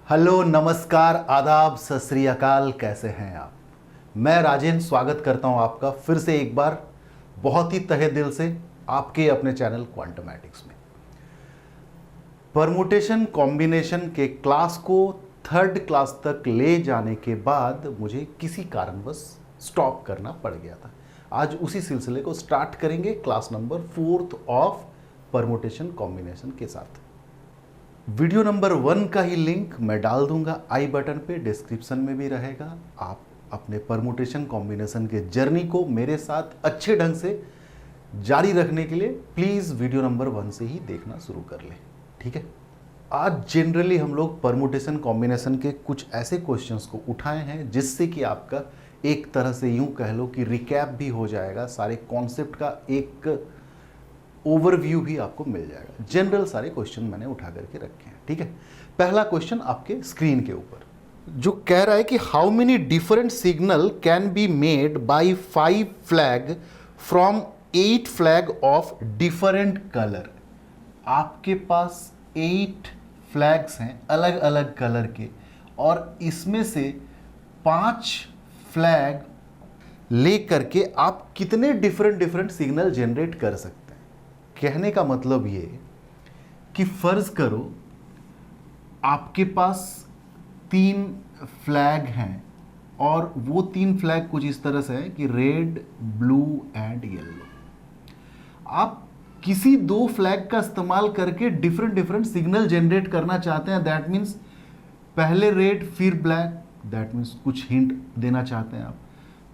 Hello, नमस्कार, आदाब, सत श्री अकाल। कैसे हैं आप? मैं राजेंद्र स्वागत करता हूं आपका फिर से एक बार बहुत ही तहे दिल से आपके अपने चैनल क्वांटमेटिक्स में। परमुटेशन कॉम्बिनेशन के क्लास को थर्ड क्लास तक ले जाने के बाद मुझे किसी कारणवश स्टॉप करना पड़ गया था। आज उसी सिलसिले को स्टार्ट करेंगे class number 4 of permutation combination के साथ। वीडियो नंबर 1 का ही लिंक मैं डाल दूंगा आई बटन पे, डिस्क्रिप्शन में भी रहेगा। आप अपने परमुटेशन कॉम्बिनेशन के जर्नी को मेरे साथ अच्छे ढंग से जारी रखने के लिए प्लीज़ वीडियो नंबर 1 से ही देखना शुरू कर लें, ठीक है। आज जनरली हम लोग परमुटेशन कॉम्बिनेशन के कुछ ऐसे क्वेश्चंस को उठाए हैं जिससे कि आपका एक तरह से यूं कह लो कि रिकैप भी हो जाएगा, सारे कॉन्सेप्ट का एक ओवरव्यू भी आपको मिल जाएगा। जनरल सारे क्वेश्चन मैंने उठा करके रखे हैं, ठीक है। पहला क्वेश्चन आपके स्क्रीन के ऊपर जो कह रहा है कि how many different signal can be made by 5 flag from 8 flag of different colour. आपके पास 8 फ्लैग्स हैं अलग अलग कलर के और इसमें से 5 फ्लैग ले करके आप कितने डिफरेंट सिग्नल जनरेट कर सकते हैं। कहने का मतलब ये कि फर्ज करो आपके पास 3 फ्लैग हैं और वो 3 फ्लैग कुछ इस तरह से है कि रेड, ब्लू एंड येलो। आप किसी 2 फ्लैग का इस्तेमाल करके डिफरेंट सिग्नल जनरेट करना चाहते हैं। दैट मीन्स पहले रेड फिर ब्लैक, दैट मीन्स कुछ हिंट देना चाहते हैं आप।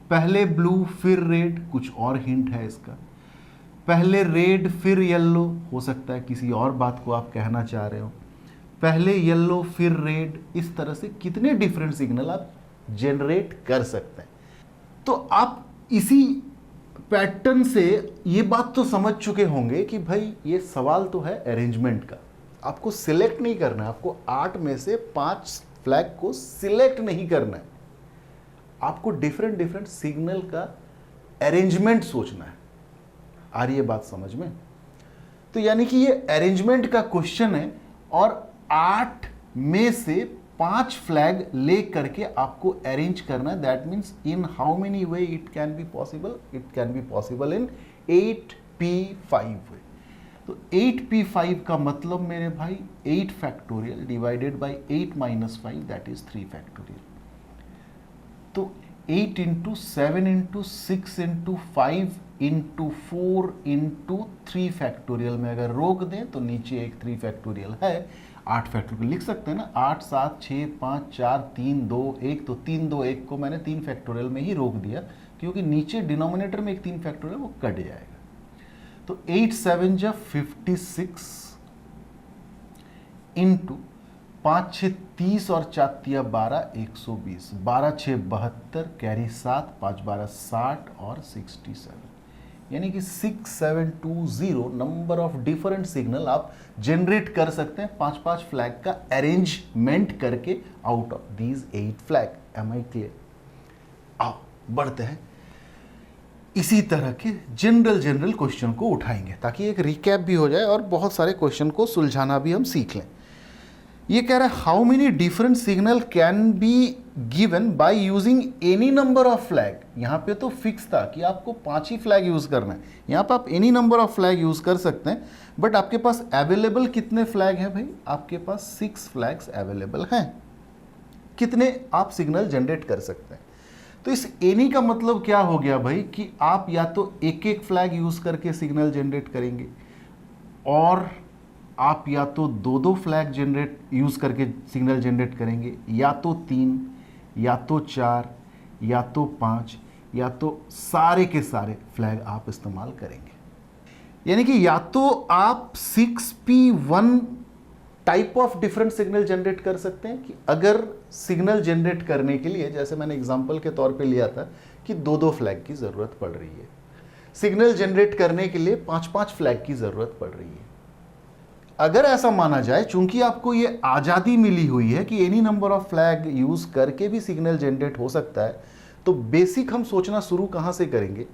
पहले ब्लू फिर रेड, कुछ और हिंट है इसका। पहले रेड फिर येलो, हो सकता है किसी और बात को आप कहना चाह रहे हो। पहले येलो फिर रेड, इस तरह से कितने डिफरेंट सिग्नल आप जनरेट कर सकते हैं। तो आप इसी पैटर्न से ये बात तो समझ चुके होंगे कि भाई ये सवाल तो है अरेंजमेंट का। आपको सिलेक्ट नहीं करना है, आपको 8 में से 5 फ्लैग को सिलेक्ट नहीं करना है, आपको डिफरेंट सिग्नल का अरेंजमेंट सोचना है। आ रही है बात समझ में? तो यानी कि ये अरेंजमेंट का क्वेश्चन है और 8 में से 5 फ्लैग ले करके आपको अरेंज करना है। That means in how many way it can be possible? It can be possible in 8p5 वे। तो 8p5 का मतलब मेरे भाई 8 factorial divided by 8 minus 5, that is 3 factorial. तो 8 into 7 into 6 into 5 into 4 into 3 factorial में अगर रोक दें तो नीचे एक 3 फैक्टोरियल है। 8 फैक्टोरियल लिख सकते हैं ना, 8 7 6 5 4 3 2 1। तो 3 2 1 को मैंने 3 फैक्टोरियल में ही रोक दिया क्योंकि नीचे डिनोमिनेटर में एक 3 फैक्टोरियल वो कट जाएगा। तो 8 7 जा 56 इंटू 5 6 30 और 4 तिया 12 120, 12 6 72, कैरी 7, 5 12 60 और 67, यानी कि 6720 नंबर ऑफ डिफरेंट सिग्नल आप जनरेट कर सकते हैं 5 फ्लैग का अरेंजमेंट करके out of these 8 flag. Am I clear? आओ बढ़ते हैं, इसी तरह के जनरल क्वेश्चन को उठाएंगे ताकि एक रिकैप भी हो जाए और बहुत सारे क्वेश्चन को सुलझाना भी हम सीख लें। ये कह रहा है how many different signal can be given by using any number of flag. यहाँ पे तो फिक्स था कि आपको 5 ही फ्लैग यूज करना है, यहाँ पे आप any number of flag use कर सकते हैं। बट आपके पास अवेलेबल कितने फ्लैग हैं भाई? आपके पास 6 फ्लैग्स अवेलेबल हैं। कितने आप सिग्नल जनरेट कर सकते हैं? तो इस एनी का मतलब क्या हो गया भाई कि आप या तो एक फ्लैग यूज करके सिग्नल जनरेट करेंगे और आप या तो 2 फ्लैग यूज करके सिग्नल जनरेट करेंगे, या तो 3, या तो 4, या तो 5, या तो सारे के सारे फ्लैग आप इस्तेमाल करेंगे। यानी कि या तो आप 6p1 type of different signal generate कर सकते हैं कि अगर सिग्नल जनरेट करने के लिए, जैसे मैंने एग्जांपल के तौर पे लिया था कि 2 फ्लैग की ज़रूरत पड़ रही है, सिग्नल जनरेट करने के लिए 5 फ्लैग की ज़रूरत पड़ रही है। अगर ऐसा माना जाए, चूंकि आपको ये आज़ादी मिली हुई है कि any number of flag use करके भी सिग्नल जनरेट हो सकता है, तो बेसिक हम सोचना शुरू कहाँ से करेंगे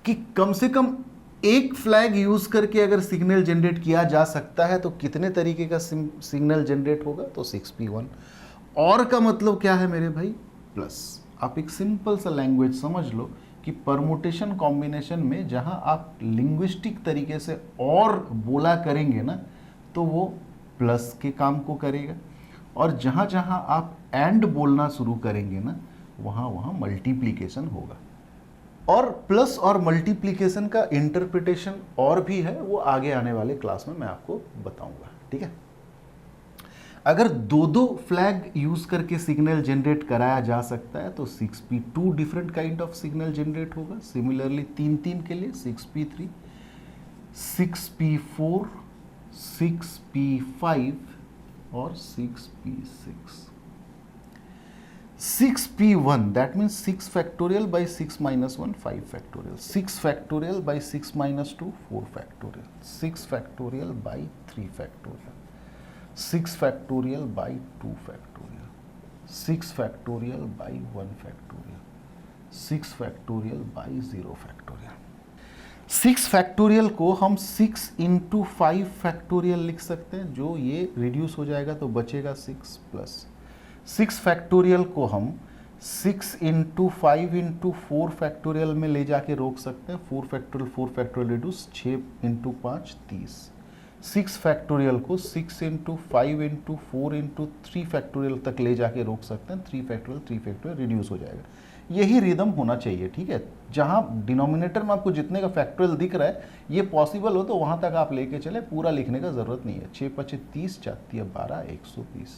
कि कम से कम एक फ्लैग यूज करके अगर सिग्नल जनरेट किया जा सकता है तो कितने तरीके का सिग्नल जनरेट होगा? तो 6p1। और का मतलब क्या है मेरे भाई? प्लस। आप एक सिंपल सा लैंग्वेज समझ लो कि परमुटेशन कॉम्बिनेशन में जहां आप लिंग्विस्टिक तरीके से और बोला करेंगे ना तो वो प्लस के काम को करेगा, और जहां जहां आप एंड बोलना शुरू करेंगे ना वहां वहां मल्टीप्लीकेशन होगा। और प्लस और मल्टीप्लीकेशन का इंटरप्रिटेशन और भी है, वो आगे आने वाले क्लास में मैं आपको बताऊंगा, ठीक है। अगर दो दो फ्लैग यूज करके सिग्नल जनरेट कराया जा सकता है तो 6p2 different kind of signal generate होगा। सिमिलरली 3 के लिए 6p3, 6p4, 6p5 और 6p6। 6p1 that means 6 factorial by 6 minus 1 5 factorial, 6 factorial by 6 minus 2 4 factorial, 6 factorial by 3 factorial, 6 factorial by 2 factorial, 6 factorial by 1 factorial, 6 factorial by 0 factorial। 6 factorial को हम 6 into 5 factorial लिख सकते हैं, जो ये रिड्यूस हो जाएगा तो बचेगा 6 प्लस। 6 फैक्टोरियल को हम 6 इंटू 5 इंटू 4 फैक्टोरियल में ले जाके रोक सकते हैं। 4 फैक्टोरियल रिड्यूस 6 इंटू 5 30। 6 फैक्टोरियल को 6 इंटू 5 इंटू 4 इंटू 3 फैक्टोरियल तक ले जाके रोक सकते हैं। 3 फैक्टोरियल रिड्यूस हो जाएगा। यही रिदम होना चाहिए, ठीक है। जहां डिनोमिनेटर में आपको जितने का फैक्टोरियल दिख रहा है ये पॉसिबल हो तो वहां तक आप लेके चले, पूरा लिखने का जरूरत नहीं है। 6 5 30 4 12 120।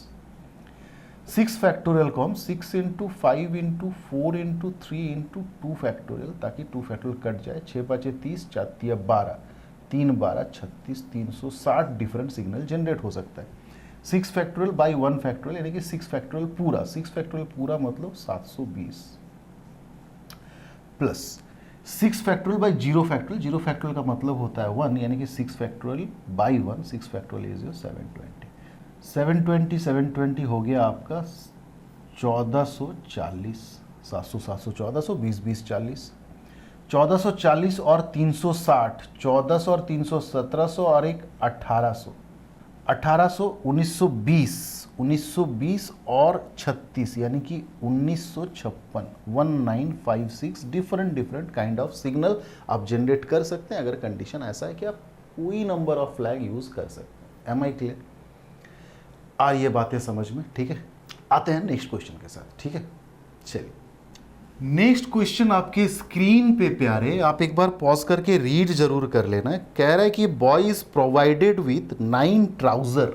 6 फैक्टोरियल को हम 6 into 5 into 4 into 3 into 2 factorial, ताकि 2 फैक्टोरियल कट जाए। 6 5 30 4 12 3 12 36 360 डिफरेंट सिग्नल जनरेट हो सकता है। 6 फैक्टोरियल बाई 1 फैक्टोरियल यानी कि 6 फैक्टोरियल पूरा। 6 फैक्टोरियल पूरा मतलब 720 plus 6 factorial by 0 factorial. 0 factorial का मतलब होता है 1 यानी कि 6 factorial by 1। 6 factorial is your 720। 720 हो गया आपका 1440। 700 700 1400 20 20 40। 1440 और 360, 1400 और 300 1700 और एक 1800। 1800 1920 1920 और 36 यानी कि 1956। 1956 डिफरेंट काइंड ऑफ सिग्नल आप जनरेट कर सकते हैं, अगर कंडीशन ऐसा है कि आप कोई नंबर ऑफ फ्लैग यूज कर सकते हैं। M I clear? आ ये बातें समझ में, ठीक है। आते हैं नेक्स्ट क्वेश्चन के साथ, ठीक है। चलिए नेक्स्ट क्वेश्चन आपके स्क्रीन पे प्यारे, आप एक बार पॉज करके रीड जरूर कर लेना है। कह रहा है कि boy is provided with 9 trouser.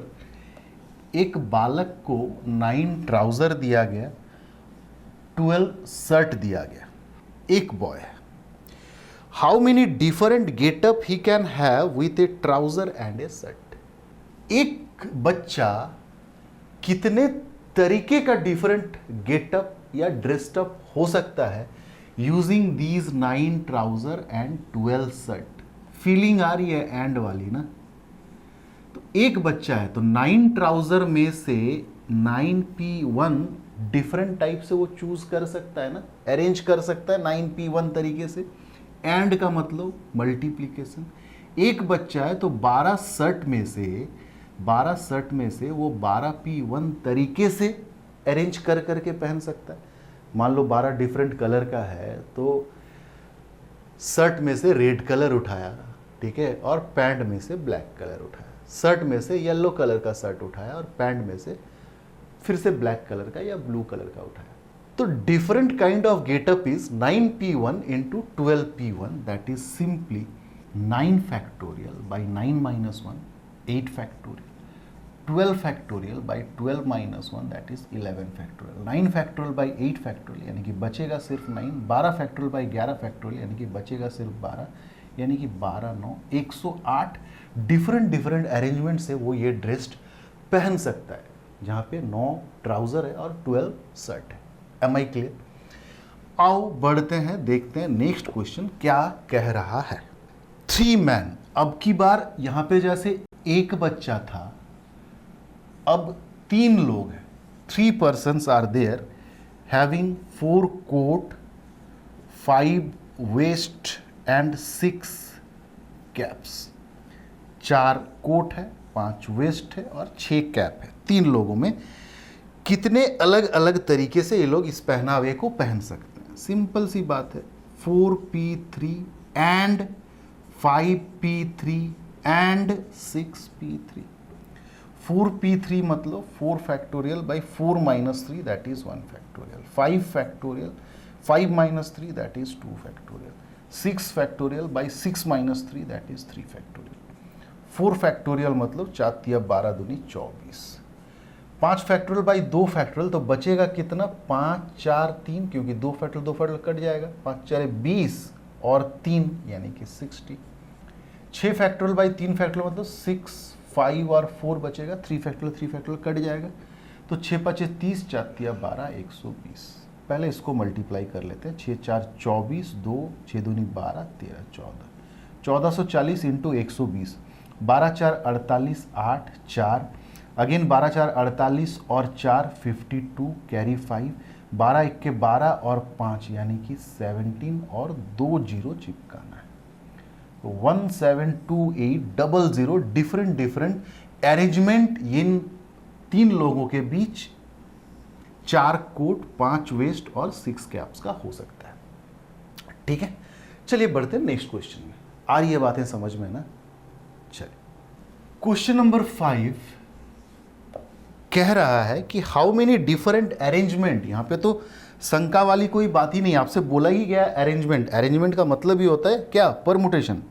एक बालक को 9 ट्राउजर दिया गया, 12 शर्ट दिया गया। एक बॉय है। How many different getup he can have with A trouser and A shirt. एक बच्चा कितने तरीके का डिफरेंट गेटअप या ड्रेस्डअप हो सकता है using these 9 trouser and 12 shirt. Feeling आ रही है एंड वाली ना? तो एक बच्चा है तो 9 ट्राउजर में से 9p1 डिफरेंट टाइप से वो चूज कर सकता है ना, अरेंज कर सकता है 9p1 तरीके से। एंड का मतलब मल्टीप्लीकेशन। एक बच्चा है तो 12 शर्ट में से वो 12p1 तरीके से अरेंज कर करके पहन सकता है। मान लो 12 डिफरेंट कलर का है तो शर्ट में से रेड कलर उठाया, ठीक है, और पैंट में से ब्लैक कलर उठाया। शर्ट में से येलो कलर का शर्ट उठाया और पैंट में से फिर से ब्लैक कलर का या ब्लू कलर का उठाया। तो different kind of getup is 9p1 into 12p1, that is simply 9 factorial by 9 minus 1 8 factorial. 12 factorial by 12 minus 1 that is 11 factorial. 9 factorial by 8 factorial यानी कि बचेगा सिर्फ 9। 12 फैक्टोरियल बाई 11 फैक्टोरियल यानी कि बचेगा सिर्फ 12, यानी कि 12 9 108 डिफरेंट अरेंजमेंट से वो ये ड्रेस पहन सकता है, जहाँ पे 9 ट्राउजर है और 12 शर्ट है। Am I clear? आओ बढ़ते हैं, देखते हैं नेक्स्ट क्वेश्चन क्या कह रहा है। 3 मैन। अब की बार यहाँ पे जैसे एक बच्चा था, अब 3 लोग हैं। 3 persons are there having 4 coat 5 vest and 6 caps, 4 coat है, 5 वेस्ट है और 6 कैप है। 3 लोगों में कितने अलग अलग तरीके से ये लोग इस पहनावे को पहन सकते हैं? सिंपल सी बात है, 4p3 and 5p3 and 6p3। 4p3 मतलब 4 factorial by 4 minus 3 that is 1 factorial, 5 factorial 5 minus 3 that is 2 factorial, 6 factorial by 6 minus 3 that is 3 factorial, 4 factorial मतलब 4 तिया 12 दूनी 24, 5 फैक्टोरियल बाई 2 फैक्टोरियल तो बचेगा कितना? 5 4 3, क्योंकि 2 फैक्टोरियल कट जाएगा, 5 4 20 और 3 यानी कि 60। 6 फैक्टोरियल बाई 3 फैक्टोरियल मतलब 6 5 और 4 बचेगा, 3 फैक्टोरियल कट जाएगा, तो 6 5 30, 4 तिया 12 120। पहले इसको मल्टीप्लाई कर लेते हैं, 6 4 24, 2 6 दूनी 12 13 14, 1440 इंटू 120, 12 4 48 8 4, अगेन 12 4 48 और 4 52 कैरी 5, 12 1 के 12 और 5 यानी कि 17 और 2 जीरो चिपकाना है। तो 172800 डिफरेंट अरेंजमेंट इन 3 लोगों के बीच 4 कोट 5 वेस्ट और 6 कैप्स का हो सकता है। ठीक है, चलिए बढ़ते हैं नेक्स्ट क्वेश्चन में। आ रही है बातें समझ में ना? चलिए, क्वेश्चन नंबर 5 कह रहा है कि हाउ मेनी डिफरेंट अरेंजमेंट, यहां पे तो शंका वाली कोई बात ही नहीं, आपसे बोला ही गया अरेंजमेंट का मतलब ही होता है क्या? Permutation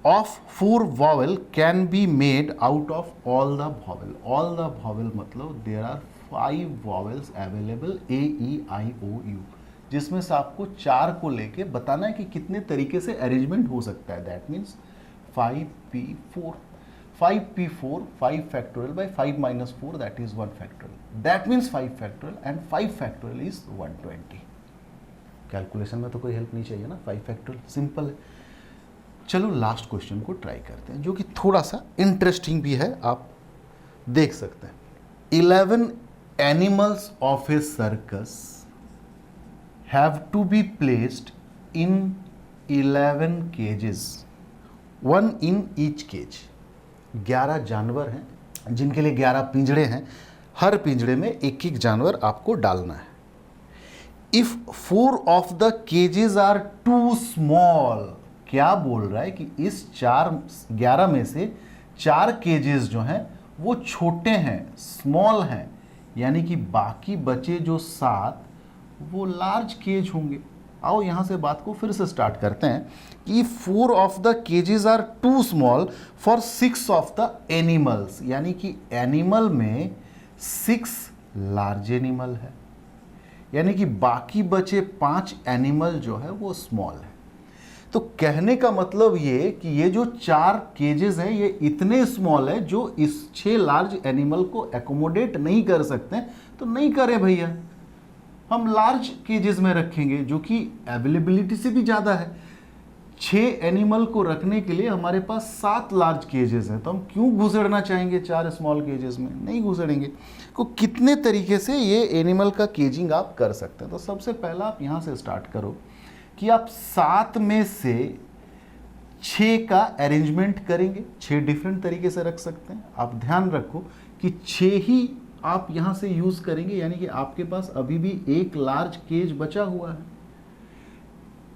of 4 vowel can be made out of all the vowel. All the vowel मतलब there are 5 vowels available AEIOU, जिसमें से आपको 4 को लेके बताना है कि कितने तरीके से अरेंजमेंट हो सकता है। That means 5p4 5 factorial by 5 minus 4 that is 1 factorial, that means 5 factorial and 5 factorial is 120। Calculation में तो कोई हेल्प नहीं चाहिए ना, 5 फैक्टोरियल सिंपल है। चलो लास्ट क्वेश्चन को ट्राई करते हैं, जो कि थोड़ा सा इंटरेस्टिंग भी है, आप देख सकते हैं। 11 animals of a circus have to be placed in 11 cages, 1 in each cage. 11 जानवर हैं जिनके लिए 11 पिंजड़े हैं, हर पिंजड़े में एक एक जानवर आपको डालना है। If 4 of the cages are too small, क्या बोल रहा है कि इस 11 में से 4 केजेस जो हैं वो छोटे हैं, स्मॉल हैं, यानी कि बाकी बचे जो 7 वो लार्ज केज होंगे। आओ यहाँ से बात को फिर से स्टार्ट करते हैं कि 4 of the cages are too small for 6 of the animals, यानी कि एनिमल में 6 लार्ज एनिमल है, यानी कि बाकी बचे 5 एनिमल जो है वो स्मॉल है। तो कहने का मतलब ये कि ये जो 4 केजेस हैं ये इतने स्मॉल है जो इस 6 लार्ज एनिमल को एकोमोडेट नहीं कर सकते, तो नहीं करें भैया, हम लार्ज केजेस में रखेंगे जो कि अवेलेबिलिटी से भी ज़्यादा है। 6 एनिमल को रखने के लिए हमारे पास 7 लार्ज केजेस हैं, तो हम क्यों घुसड़ना चाहेंगे 4 स्मॉल केजेस में? नहीं घुसड़ेंगे। तो कितने तरीके से ये एनिमल का केजिंग आप कर सकते हैं? तो सबसे पहला आप यहाँ से स्टार्ट करो कि आप 7 में से 6 का अरेंजमेंट करेंगे। 6 डिफरेंट तरीके से रख सकते हैं। आप ध्यान रखो कि 6 ही आप यहाँ से यूज़ करेंगे, यानी कि आपके पास अभी भी एक लार्ज केज बचा हुआ है,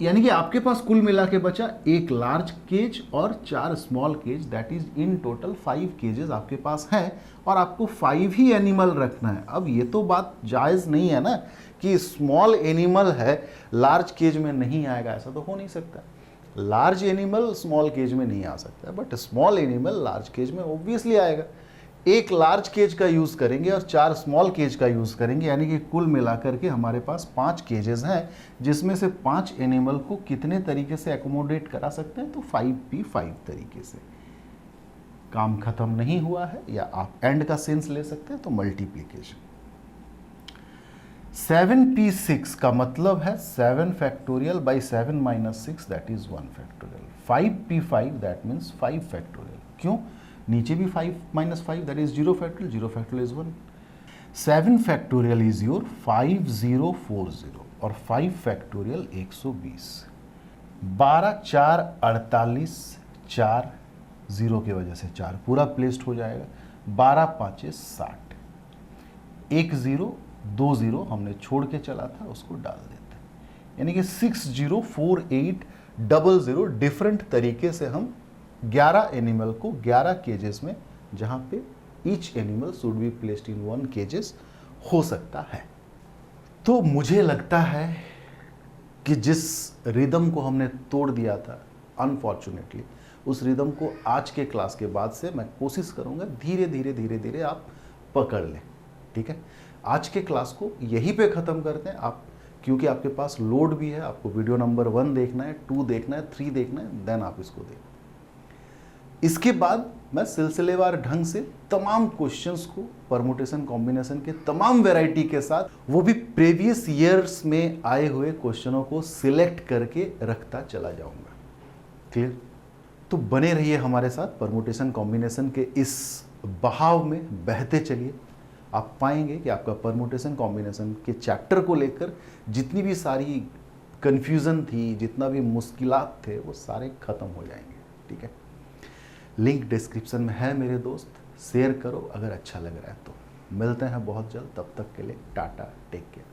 यानी कि आपके पास कुल मिला के बचा एक लार्ज केज और 4 small cage, that is in total 5 cages आपके पास है और आपको 5 ही एनिमल रखना है। अब ये तो बात जायज़ नहीं है ना कि स्मॉल एनिमल है लार्ज केज में नहीं आएगा, ऐसा तो हो नहीं सकता। लार्ज एनिमल स्मॉल केज में नहीं आ सकता, but small animal large cage में ऑब्वियसली आएगा। एक लार्ज केज का यूज़ करेंगे और 4 स्मॉल केज का यूज़ करेंगे, यानी कि कुल मिलाकर के हमारे पास 5 केजेस हैं, जिसमें से 5 एनिमल को कितने तरीके से एकोमोडेट करा सकते हैं? तो 5p5 तरीके से। काम खत्म नहीं हुआ है, या आप एंड का सेंस ले सकते हैं, तो मल्टीप्लीकेशन। 7p6 का मतलब है 7 factorial by 7 minus 6 that is 1 factorial. 5p5 that means 5 factorial. क्यों? नीचे भी 5 minus 5 that is 0 factorial, 0 factorial is 1। 7 factorial is your 5040 और 5 फैक्टोरियल 120। 12 4 48, 4 0 की वजह से 4 पूरा प्लेस्ड हो जाएगा, 12 5 60, 1 0 2 0 हमने छोड़ के चला था उसको डाल देते हैं, यानी कि 604800 डिफरेंट तरीके से हम 11 एनिमल को 11 केजेस में, जहां पे each animal should be placed इन 1 केजेस हो सकता है। तो मुझे लगता है कि जिस रिदम को हमने तोड़ दिया था अनफॉर्चुनेटली, उस रिदम को आज के क्लास के बाद से मैं कोशिश करूंगा धीरे धीरे धीरे धीरे आप पकड़ लें, ठीक है। आज के क्लास को यहीं पे ख़त्म करते हैं आप, क्योंकि आपके पास लोड भी है, आपको वीडियो नंबर 1 देखना है, 2 देखना है, 3 देखना है, देन आप इसको देखें। इसके बाद मैं सिलसिलेवार ढंग से तमाम क्वेश्चंस को परमुटेशन कॉम्बिनेशन के तमाम वैरायटी के साथ, वो भी प्रीवियस ईयर्स में आए हुए क्वेश्चनों को सिलेक्ट करके रखता चला जाऊंगा। क्लियर? तो बने रहिए हमारे साथ, परमुटेशन कॉम्बिनेशन के इस बहाव में बहते चलिए। आप पाएंगे कि आपका परमुटेशन कॉम्बिनेशन के चैप्टर को लेकर जितनी भी सारी कन्फ्यूज़न थी, जितना भी मुश्किलात थे, वो सारे खत्म हो जाएंगे, ठीक है। लिंक डिस्क्रिप्शन में है मेरे दोस्त, शेयर करो अगर अच्छा लग रहा है तो। मिलते हैं बहुत जल्द, तब तक के लिए टाटा, टेक केयर।